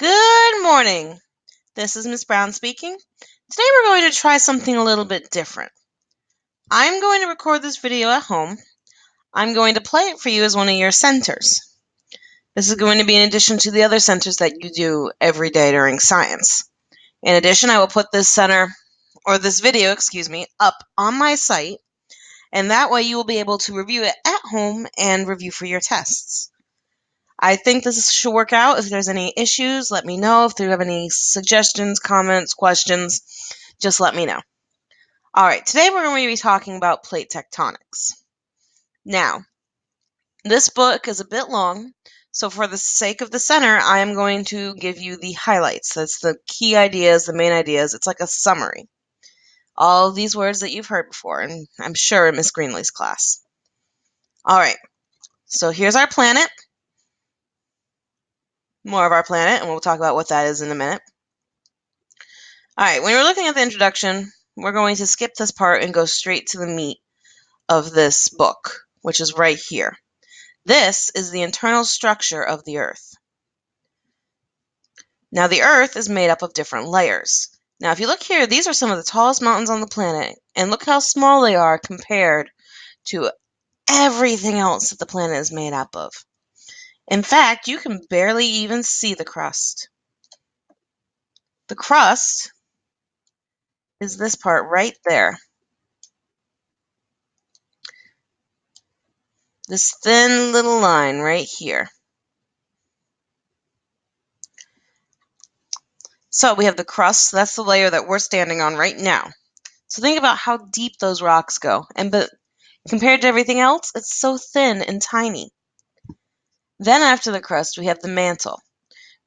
Good morning. This is Miss Brown speaking. Today we're going to try something a little bit different. I'm going to record this video at home. I'm going to play it for you as one of your centers. This is going to be in addition to the other centers that you do every day during science. In addition, I will put this video, up on my site, and that way you will be able to review it at home and review for your tests. I think this should work out. If there's any issues, let me know. If you have any suggestions, comments, questions, just let me know. All right, today we're going to be talking about plate tectonics. Now, this book is a bit long, so for the sake of the center, I am going to give you the highlights. That's the key ideas, the main ideas. It's like a summary. All of these words that you've heard before, and I'm sure in Miss Greenlee's class. All right, so here's our planet. More of our planet, and we'll talk about what that is in a minute. All right, when we're looking at the introduction, we're going to skip this part and go straight to the meat of this book, which is right here. This is the internal structure of the Earth. Now, the Earth is made up of different layers. Now, if you look here, these are some of the tallest mountains on the planet, and look how small they are compared to everything else that the planet is made up of. In fact, you can barely even see the crust. The crust is this part right there. This thin little line right here. So we have the crust. That's the layer that we're standing on right now. So think about how deep those rocks go. But compared to everything else, it's so thin and tiny. Then after the crust, we have the mantle.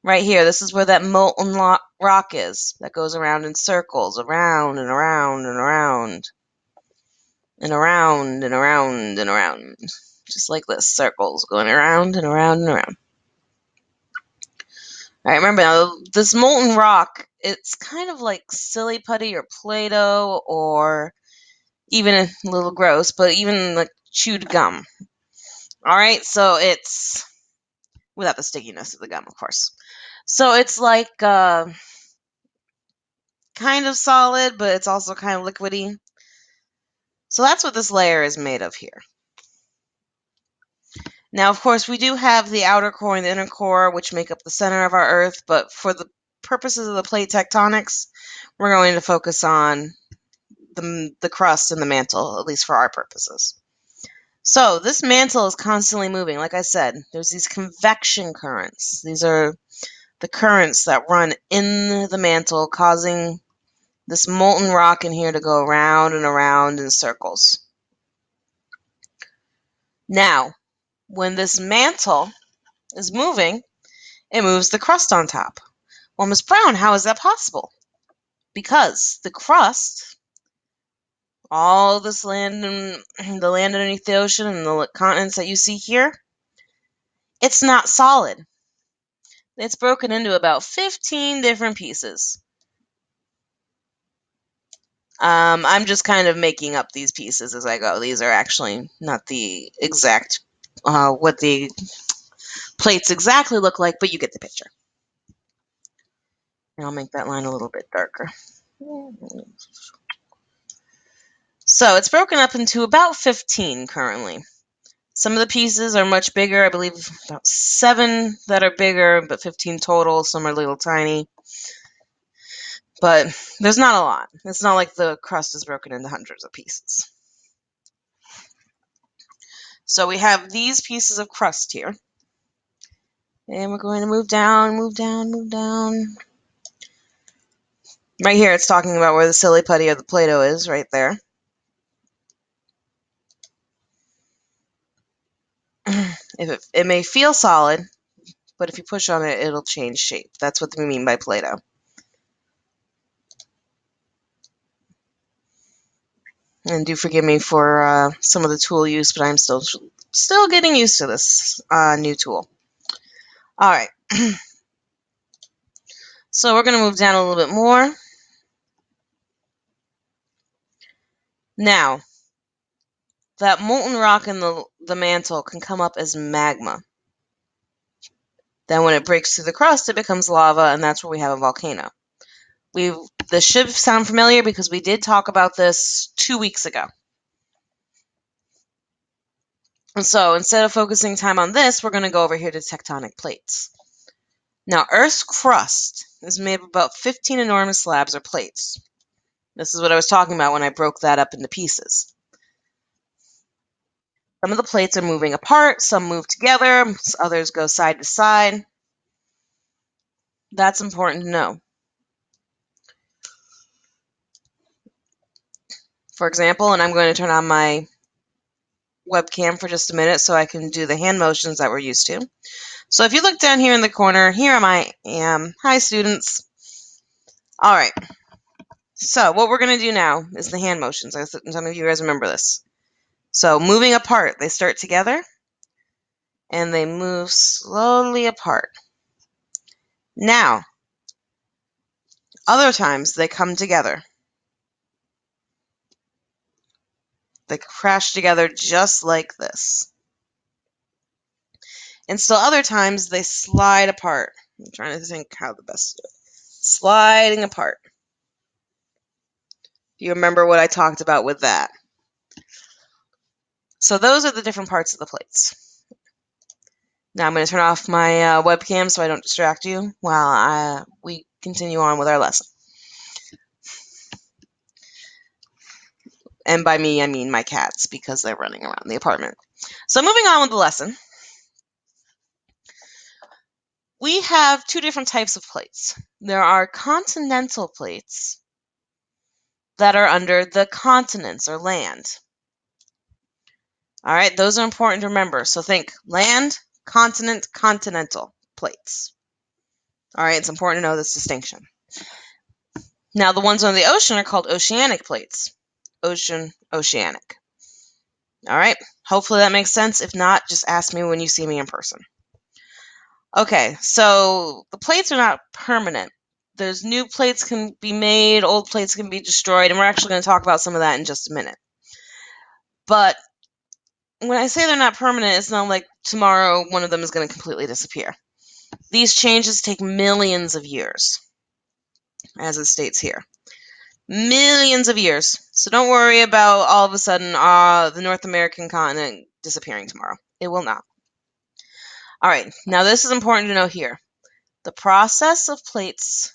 Right here, this is where that molten rock is that goes around in circles, around and around and around. And around and around and around. Just like this, circles going around and around and around. All right, remember now, this molten rock, it's kind of like silly putty or Play-Doh or even a little gross, but even like chewed gum. All right, so it's without the stickiness of the gum, of course. So it's like kind of solid, but it's also kind of liquidy. So that's what this layer is made of here. Now, of course, we do have the outer core and the inner core, which make up the center of our Earth, but for the purposes of the plate tectonics, we're going to focus on the crust and the mantle, at least for our purposes. So this mantle is constantly moving. Like I said, there's these convection currents. These are the currents that run in the mantle, causing this molten rock in here to go around and around in circles. Now, when this mantle is moving, it moves the crust on top. Well, Miss Brown, how is that possible? Because the crust, all this land and the land underneath the ocean and the continents that you see here, it's not solid. It's broken into about 15 different pieces. I'm just kind of making up these pieces as I go. These are actually not the exact what the plates exactly look like, but you get the picture. And I'll make that line a little bit darker. So it's broken up into about 15 currently. Some of the pieces are much bigger. I believe about 7 that are bigger, but 15 total. Some are a little tiny. But there's not a lot. It's not like the crust is broken into hundreds of pieces. So we have these pieces of crust here. And we're going to move down, move down, move down. Right here, it's talking about where the silly putty or the Play-Doh is, right there. It may feel solid, but if you push on it, it'll change shape. That's what we mean by Play-Doh. And do forgive me for some of the tool use, but I'm still getting used to this new tool. All right. So we're going to move down a little bit more. Now, that molten rock in the mantle can come up as magma. Then when it breaks through the crust, it becomes lava, and that's where we have a volcano. This should sound familiar because we did talk about this 2 weeks ago. And so instead of focusing time on this, we're going to go over here to tectonic plates. Now, Earth's crust is made of about 15 enormous slabs or plates. This is what I was talking about when I broke that up into pieces. Some of the plates are moving apart, some move together, others go side to side. That's important to know. For example, and I'm going to turn on my webcam for just a minute so I can do the hand motions that we're used to. So if you look down here in the corner, here I am. Hi, students. All right. So what we're going to do now is the hand motions. Some of you guys remember this. So moving apart, they start together, and they move slowly apart. Now, other times they come together. They crash together just like this. And still other times they slide apart. I'm trying to think how the best to do it. Sliding apart. You remember what I talked about with that. So those are the different parts of the plates. Now I'm going to turn off my webcam so I don't distract you while we continue on with our lesson. And by me, I mean my cats because they're running around the apartment. So moving on with the lesson. We have two different types of plates. There are continental plates that are under the continents or land. All right, those are important to remember. So think land, continent, continental plates. All right, it's important to know this distinction. Now, the ones on the ocean are called oceanic plates. Ocean, oceanic. All right, hopefully that makes sense. If not, just ask me when you see me in person. Okay, so the plates are not permanent. There's new plates can be made, old plates can be destroyed, and we're actually going to talk about some of that in just a minute. But when I say they're not permanent, it's not like tomorrow one of them is going to completely disappear. These changes take millions of years, as it states here. Millions of years. So don't worry about all of a sudden the North American continent disappearing tomorrow. It will not. All right, now this is important to know here. The process of plates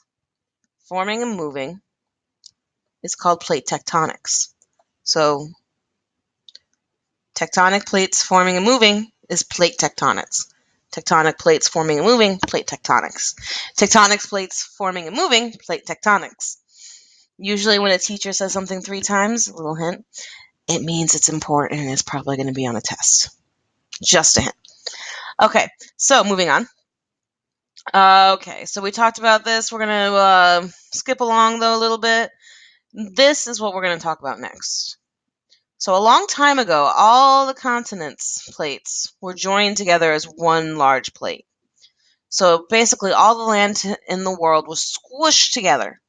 forming and moving is called plate tectonics. So tectonic plates forming and moving is plate tectonics. Tectonic plates forming and moving, plate tectonics. Tectonics plates forming and moving, plate tectonics. Usually when a teacher says something 3 times, a little hint, it means it's important and it's probably going to be on a test. Just a hint. Okay, so moving on. Okay, so we talked about this. We're going to skip along, though, a little bit. This is what we're going to talk about next. So a long time ago, all the continents plates were joined together as one large plate. So basically, all the land in the world was squished together.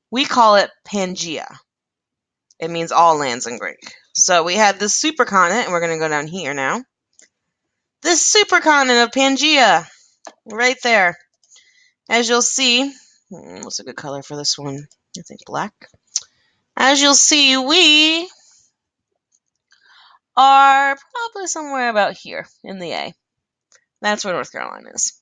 We call it Pangea. It means all lands in Greek. So we had this supercontinent, and we're going to go down here now. This supercontinent of Pangea, right there. As you'll see, what's a good color for this one? I think black. As you'll see, we are probably somewhere about here in the A. That's where North Carolina is.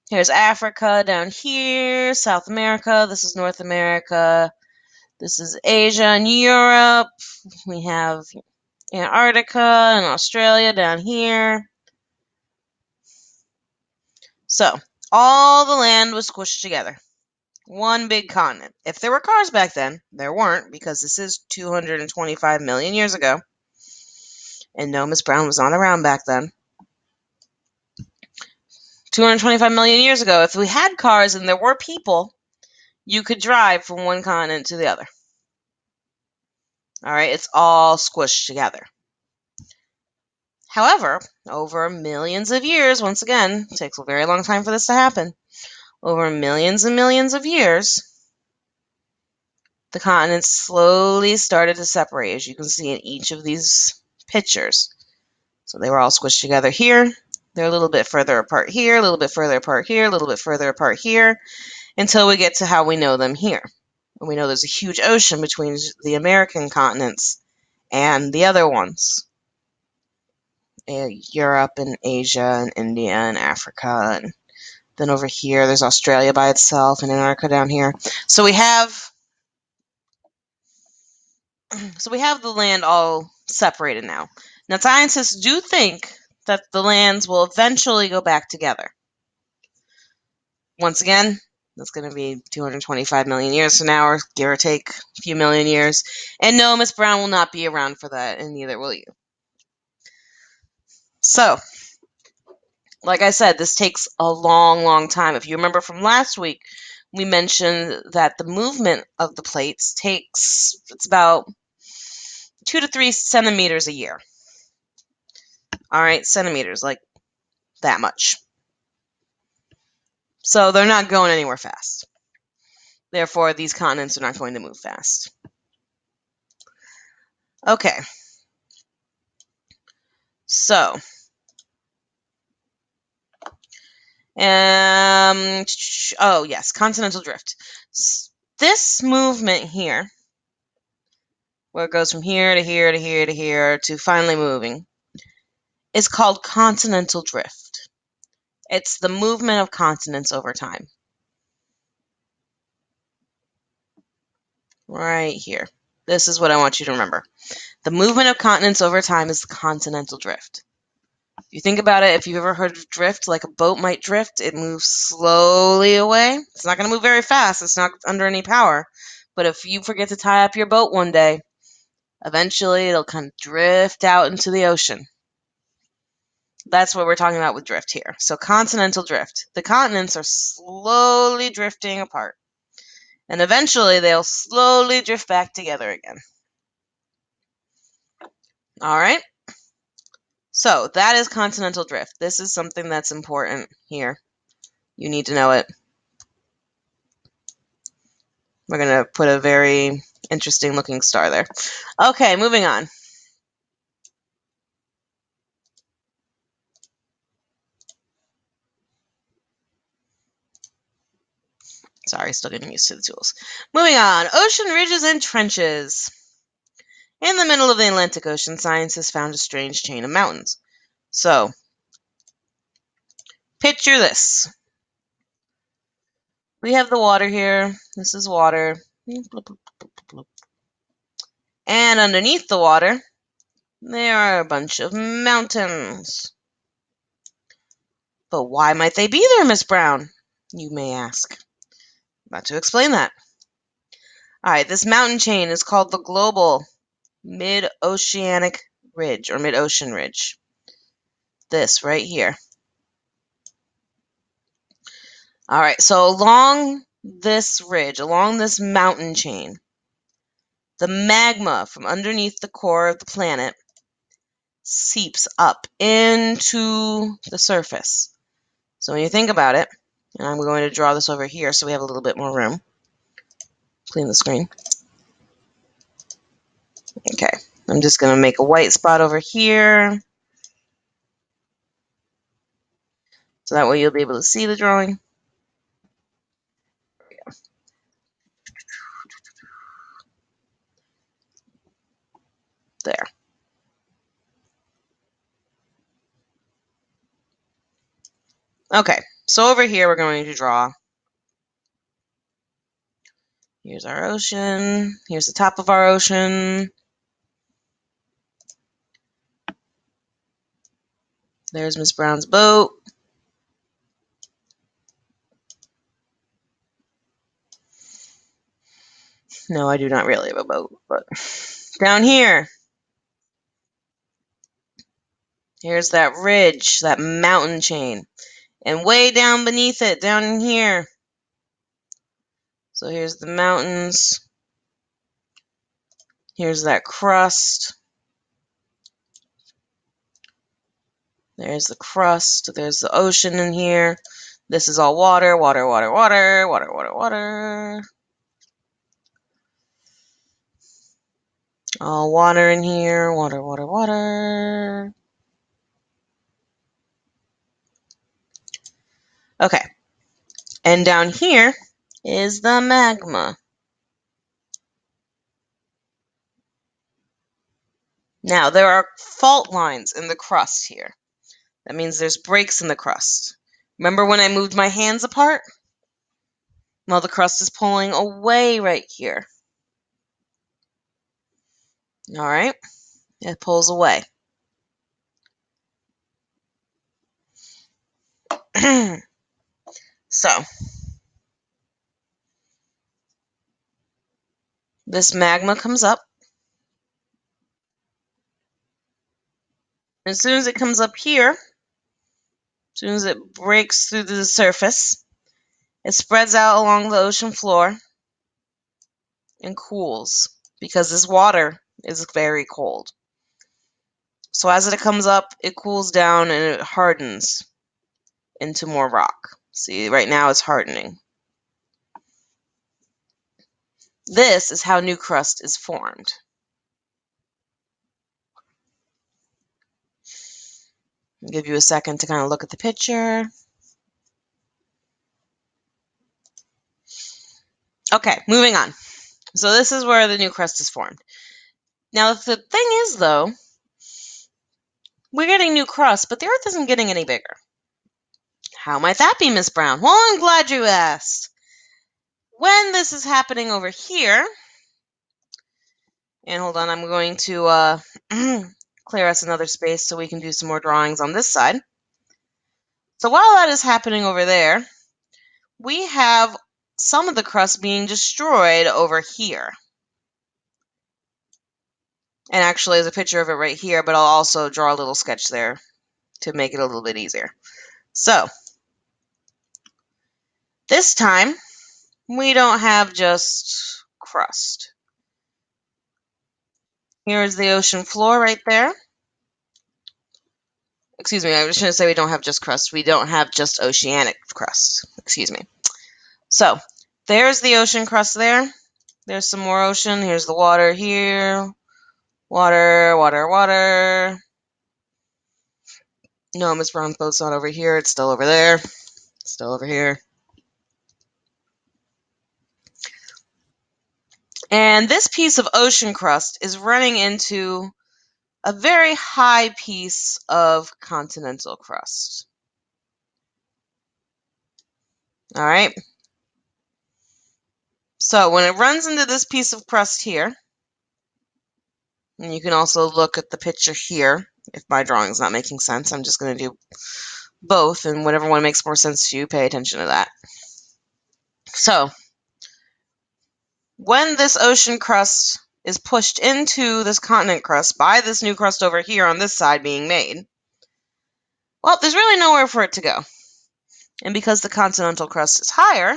Here's Africa down here, South America. This is North America. This is Asia and Europe. We have Antarctica and Australia down here. So, all the land was squished together. One big continent. If there were cars back then, there weren't because this is 225 million years ago. And no, Miss Brown was not around back then. 225 million years ago, if we had cars and there were people, you could drive from one continent to the other. All right, it's all squished together. However, over millions of years, once again, it takes a very long time for this to happen. Over millions and millions of years, the continents slowly started to separate, as you can see in each of these pictures. So they were all squished together here. They're a little bit further apart here, a little bit further apart here, a little bit further apart here, until we get to how we know them here. And we know there's a huge ocean between the American continents and the other ones. Europe and Asia and India and Africa, and then over here there's Australia by itself and Antarctica down here. So we have the land all separated now. Now scientists do think that the lands will eventually go back together. Once again, that's going to be 225 million years from now, or give or take a few million years. And no, Miss Brown will not be around for that, and neither will you. So, like I said, this takes a long, long time. If you remember from last week, we mentioned that the movement of the plates it's about 2 to 3 centimeters a year. All right, centimeters, like that much. So they're not going anywhere fast. Therefore, these continents are not going to move fast. Okay. So, oh yes, continental drift. This movement here, where it goes from here to here to here to here to finally moving, is called continental drift. It's the movement of continents over time. Right here. This is what I want you to remember. The movement of continents over time is the continental drift. If you think about it, if you've ever heard of drift, like a boat might drift, it moves slowly away. It's not going to move very fast. It's not under any power. But if you forget to tie up your boat one day, eventually it'll kind of drift out into the ocean. That's what we're talking about with drift here. So continental drift. The continents are slowly drifting apart. And eventually they'll slowly drift back together again. All right? So that is continental drift. This is something that's important here. You need to know it. We're going to put a very interesting looking star there. Okay, moving on. Sorry, still getting used to the tools. Moving on. Ocean ridges and trenches. In the middle of the Atlantic Ocean, scientists found a strange chain of mountains. So, picture this. We have the water here. This is water. And underneath the water, there are a bunch of mountains. But why might they be there, Miss Brown? You may ask. I'm about to explain that. All right, this mountain chain is called the global mid-oceanic ridge, or mid-ocean ridge. This right here. All right, so along this ridge, along this mountain chain, the magma from underneath the core of the planet seeps up into the surface. So when you think about it, and I'm going to draw this over here so we have a little bit more room. Clean the screen. Okay, I'm just going to make a white spot over here. So that way you'll be able to see the drawing. There. Okay, so over here we're going to draw. Here's our ocean. Here's the top of our ocean. There's Miss Brown's boat. No, I do not really have a boat, but down here, here's that ridge, that mountain chain. And way down beneath it, down in here. So here's the mountains. Here's that crust. There's the crust. There's the ocean in here. This is all water, water, water, water, water, water, water. All water in here. Water, water, water. Okay, and down here is the magma. Now, there are fault lines in the crust here. That means there's breaks in the crust. Remember when I moved my hands apart? Well, the crust is pulling away right here. All right, it pulls away. So, this magma comes up. As soon as it comes up here, as soon as it breaks through the surface, it spreads out along the ocean floor and cools because this water is very cold. So as it comes up, it cools down and it hardens into more rock. See, right now it's hardening. This is how new crust is formed. I'll give you a second to kind of look at the picture. Okay, moving on. So this is where the new crust is formed. Now the thing is, though, we're getting new crust, but the Earth isn't getting any bigger. How might that be, Miss Brown? Well, I'm glad you asked. When this is happening over here, and hold on, I'm going to clear us another space so we can do some more drawings on this side. So while that is happening over there, we have some of the crust being destroyed over here. And actually, there's a picture of it right here, but I'll also draw a little sketch there to make it a little bit easier. So, this time, we don't have just crust. Here is the ocean floor right there. Excuse me, I was going to say we don't have just crust. We don't have just oceanic crust. Excuse me. So, there's the ocean crust there. There's some more ocean. Here's the water here. Water, water, water. No, Miss Brown's boat's not over here. It's still over there. Still over here. And this piece of ocean crust is running into a very high piece of continental crust. All right. So when it runs into this piece of crust here, and you can also look at the picture here, if my drawing is not making sense, I'm just going to do both, and whatever one makes more sense to you, pay attention to that. So when this ocean crust is pushed into this continent crust by this new crust over here on this side being made, well, there's really nowhere for it to go. And because the continental crust is higher,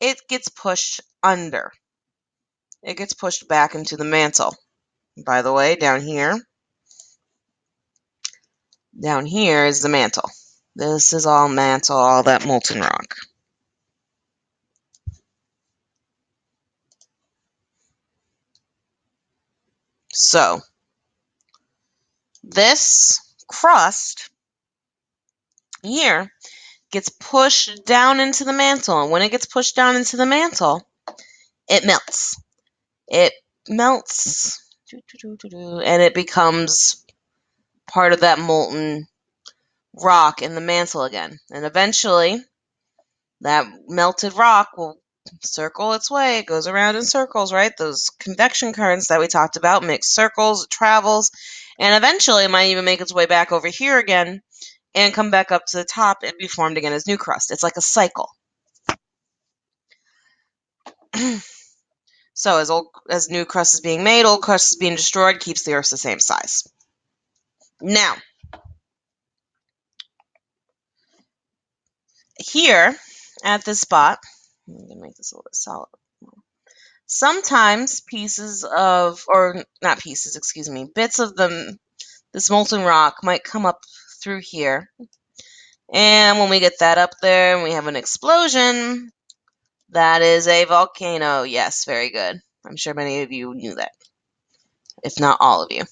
it gets pushed under. It gets pushed back into the mantle. By the way, down here is the mantle. This is all mantle, all that molten rock. So, this crust here gets pushed down into the mantle. And when it gets pushed down into the mantle, it melts. It melts, and it becomes part of that molten rock in the mantle again. And eventually, that melted rock will circle its way. It goes around in circles, right? Those convection currents that we talked about make circles, it travels, and eventually it might even make its way back over here again and come back up to the top and be formed again as new crust. It's like a cycle. So as new crust is being made, old crust is being destroyed, keeps the Earth the same size. Now, here at this spot, I'm going to make this a little bit solid. Sometimes pieces of, or not pieces, excuse me, bits of this molten rock might come up through here. And when we get that up there and we have an explosion, that is a volcano. Yes, very good. I'm sure many of you knew that, if not all of you.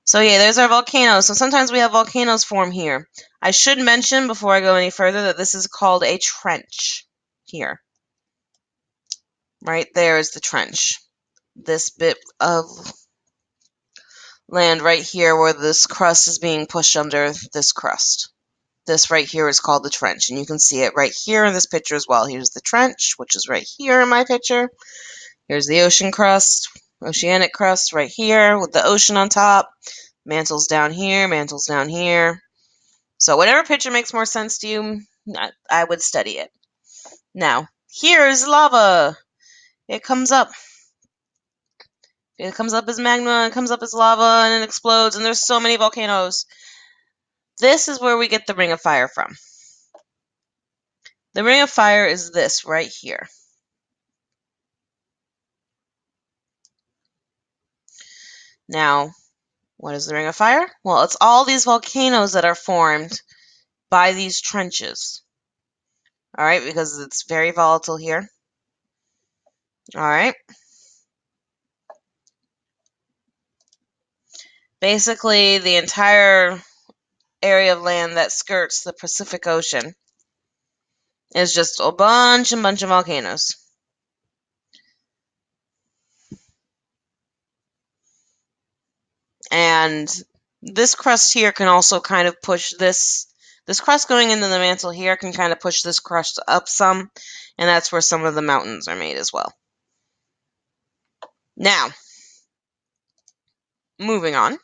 So yeah, there's our volcano. So sometimes we have volcanoes form here. I should mention before I go any further that this is called a trench here. Right there is the trench. This bit of land right here where this crust is being pushed under this crust. This right here is called the trench, and you can see it right here in this picture as well. Here's the trench, which is right here in my picture. Here's the ocean crust, oceanic crust right here with the ocean on top. Mantles down here, mantles down here. So whatever picture makes more sense to you, I would study it. Now, here's lava. It comes up. It comes up as magma, it comes up as lava, and it explodes, and there's so many volcanoes. This is where we get the Ring of Fire from. The Ring of Fire is this right here. Now, what is the Ring of Fire? Well, it's all these volcanoes that are formed by these trenches. All right, because it's very volatile here. All right. Basically, the entire area of land that skirts the Pacific Ocean is just a bunch of volcanoes. And this crust here can also kind of push this crust going into the mantle here can kind of push this crust up some, and that's where some of the mountains are made as well. Now, moving on.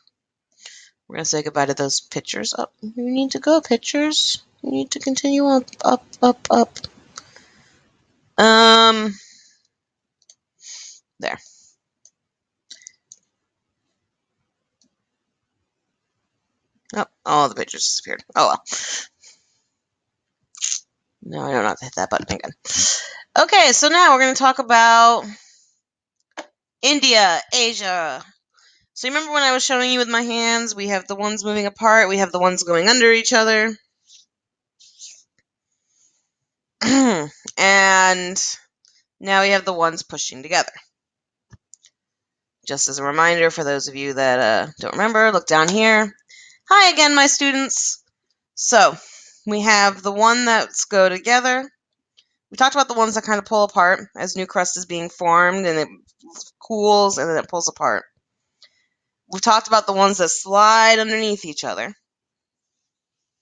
We're going to say goodbye to those pictures. Oh, you need to go, pictures. You need to continue up, up, up, up. There. Oh, all the pictures disappeared. Oh well. No, I don't have to hit that button again. Okay, so now we're going to talk about India, Asia. So you remember when I was showing you with my hands, we have the ones moving apart, we have the ones going under each other. And now we have the ones pushing together. Just as a reminder for those of you that don't remember, look down here. Hi again, my students. So, we have the one that's go together. We talked about the ones that kind of pull apart as new crust is being formed and it cools and then it pulls apart. We've talked about the ones that slide underneath each other.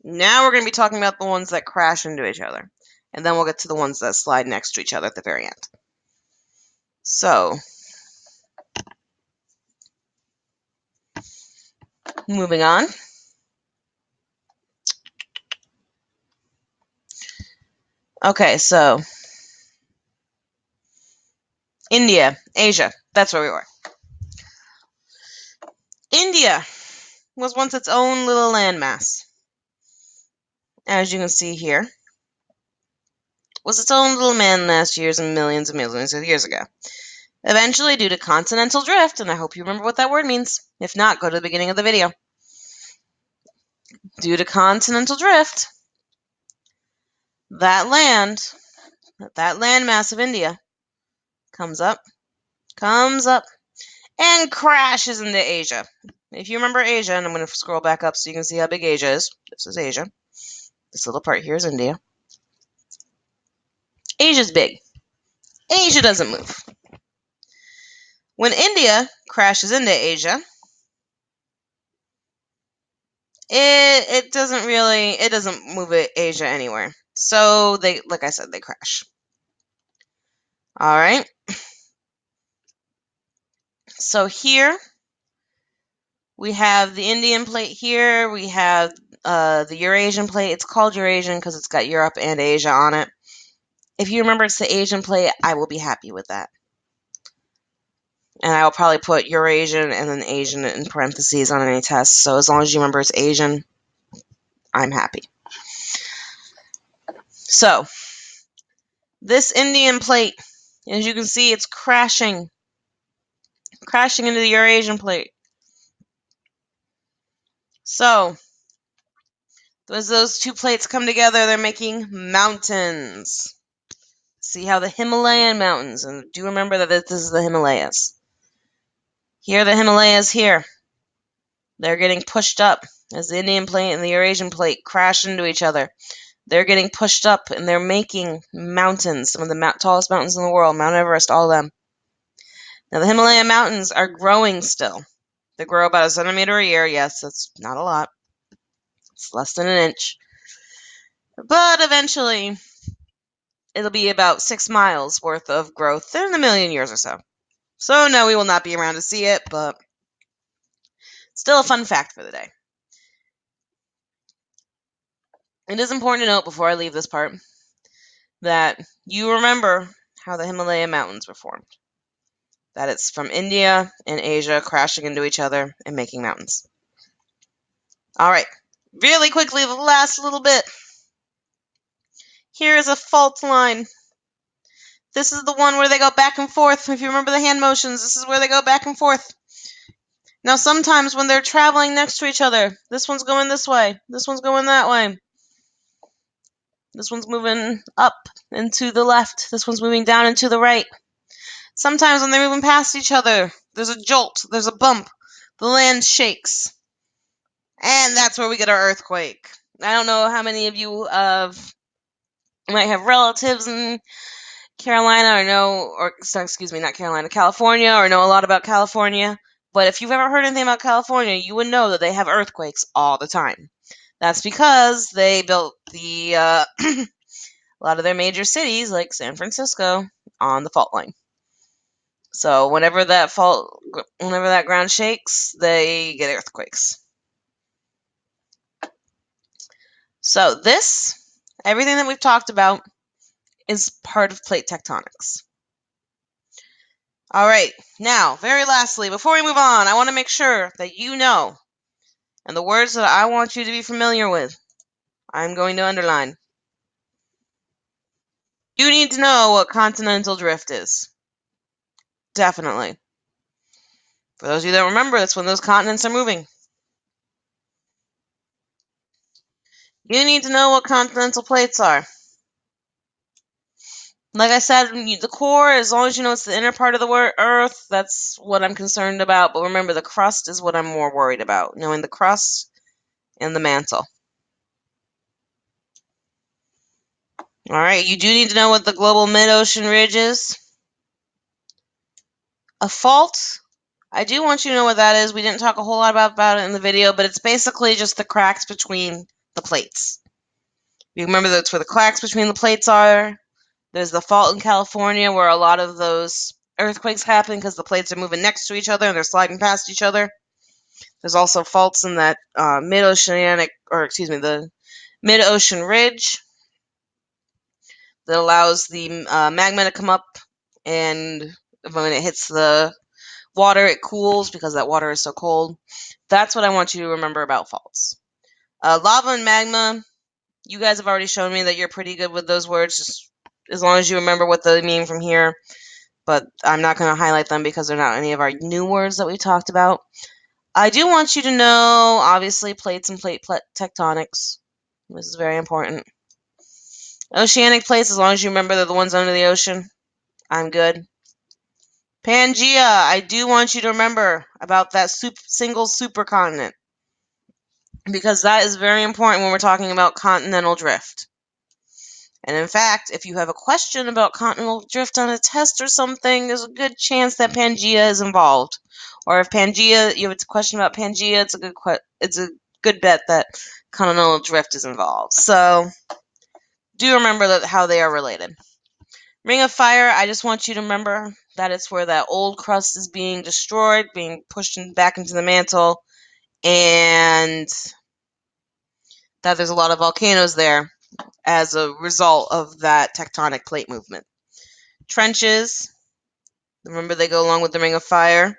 Now we're going to be talking about the ones that crash into each other. And then we'll get to the ones that slide next to each other at the very end. So, moving on. Okay, so India, Asia, that's where we were. India was once its own little landmass. As you can see here, was its own little landmass years and millions of years ago. Eventually, due to continental drift, and I hope you remember what that word means. If not, go to the beginning of the video. Due to continental drift, that landmass of India comes up, and crashes into Asia. If you remember Asia, and I'm going to scroll back up so you can see how big Asia is. This is Asia. This little part here is India. Asia's big. Asia doesn't move. When India crashes into Asia, it doesn't move Asia anywhere. So they, like I said, they crash. All right. So here we have the Indian plate here. We have the Eurasian plate. It's called Eurasian because it's got Europe and Asia on it. If you remember it's the Asian plate, I will be happy with that. And I will probably put Eurasian and then Asian in parentheses on any test. So as long as you remember it's Asian, I'm happy. So, this Indian plate, as you can see, it's crashing into the Eurasian plate. So, as those two plates come together, they're making mountains. See how the Himalayan mountains, and do remember that this is the Himalayas. Here are the Himalayas here. They're getting pushed up as the Indian plate and the Eurasian plate crash into each other. They're getting pushed up, and they're making mountains, some of the tallest mountains in the world, Mount Everest, all of them. Now, the Himalaya mountains are growing still. They grow about a centimeter a year. Yes, that's not a lot. It's less than an inch. But eventually, it'll be about 6 miles worth of growth in a million years or so. So, no, we will not be around to see it, but still a fun fact for the day. It is important to note before I leave this part that you remember how the Himalaya mountains were formed. That it's from India and Asia crashing into each other and making mountains. All right, really quickly, the last little bit. Here is a fault line. This is the one where they go back and forth. If you remember the hand motions, this is where they go back and forth. Now, sometimes when they're traveling next to each other, this one's going this way, this one's going that way. This one's moving up and to the left. This one's moving down and to the right. Sometimes when they're moving past each other, there's a jolt, there's a bump. The land shakes. And that's where we get our earthquake. I don't know how many of you might have relatives in Carolina not Carolina, California, or know a lot about California. But if you've ever heard anything about California, you would know that they have earthquakes all the time. That's because they built a lot of their major cities, like San Francisco, on the fault line. So whenever that ground shakes, they get earthquakes. So everything that we've talked about is part of plate tectonics. All right, now, very lastly, before we move on, I want to make sure that you know, and the words that I want you to be familiar with, I'm going to underline. You need to know what continental drift is. Definitely. For those of you that remember, it's when those continents are moving. You need to know what continental plates are. Like I said, the core, as long as you know it's the inner part of the Earth, that's what I'm concerned about. But remember, the crust is what I'm more worried about, knowing the crust and the mantle. All right, you do need to know what the global mid-ocean ridge is. A fault, I do want you to know what that is. We didn't talk a whole lot about it in the video, but it's basically just the cracks between the plates. You remember that's where the cracks between the plates are. There's the fault in California where a lot of those earthquakes happen because the plates are moving next to each other and they're sliding past each other. There's also faults in that the mid-ocean ridge that allows the magma to come up, and when it hits the water, it cools because that water is so cold. That's what I want you to remember about faults. Lava and magma, you guys have already shown me that you're pretty good with those words, just as long as you remember what they mean from here. But I'm not going to highlight them because they're not any of our new words that we talked about. I do want you to know, obviously, plates and plate tectonics. This is very important. Oceanic plates, as long as you remember they're the ones under the ocean, I'm good. Pangea, I do want you to remember about that single supercontinent, because that is very important when we're talking about continental drift. And in fact, if you have a question about continental drift on a test or something, there's a good chance that Pangea is involved. Or if you have a question about Pangea, it's a good bet that continental drift is involved. So do remember how they are related. Ring of Fire, I just want you to remember that it's where that old crust is being destroyed, being pushed back into the mantle, and that there's a lot of volcanoes there as a result of that tectonic plate movement. Trenches, remember they go along with the Ring of Fire.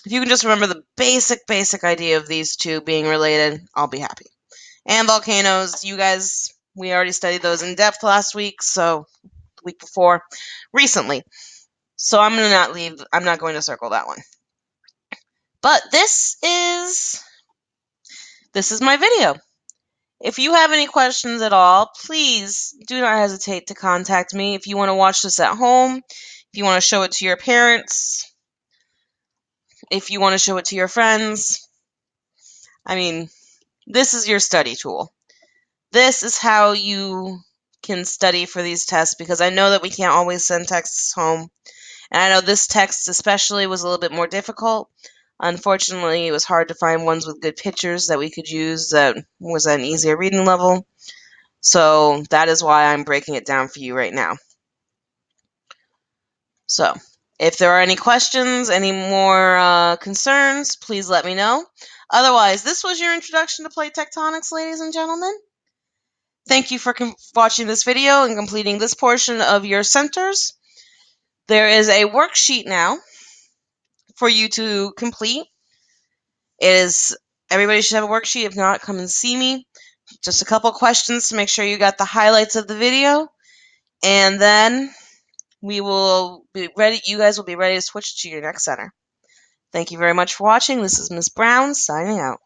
If you can just remember the basic idea of these two being related, I'll be happy. And volcanoes, you guys, we already studied those in depth last week, the week before, recently. So I'm not going to circle that one. But this is my video. If you have any questions at all, please do not hesitate to contact me. If you want to watch this at home, if you want to show it to your parents, if you want to show it to your friends, I mean, this is your study tool. This is how you can study for these tests, because I know that we can't always send texts home. And I know this text especially was a little bit more difficult. Unfortunately, it was hard to find ones with good pictures that we could use that was at an easier reading level. So that is why I'm breaking it down for you right now. So if there are any questions, any more concerns, please let me know. Otherwise, this was your introduction to plate tectonics, ladies and gentlemen. Thank you for watching this video and completing this portion of your centers. There is a worksheet now for you to complete. Everybody should have a worksheet. If not, come and see me. Just a couple questions to make sure you got the highlights of the video, and then we will be ready. You guys will be ready to switch to your next center. Thank you very much for watching. This is Miss Brown signing out.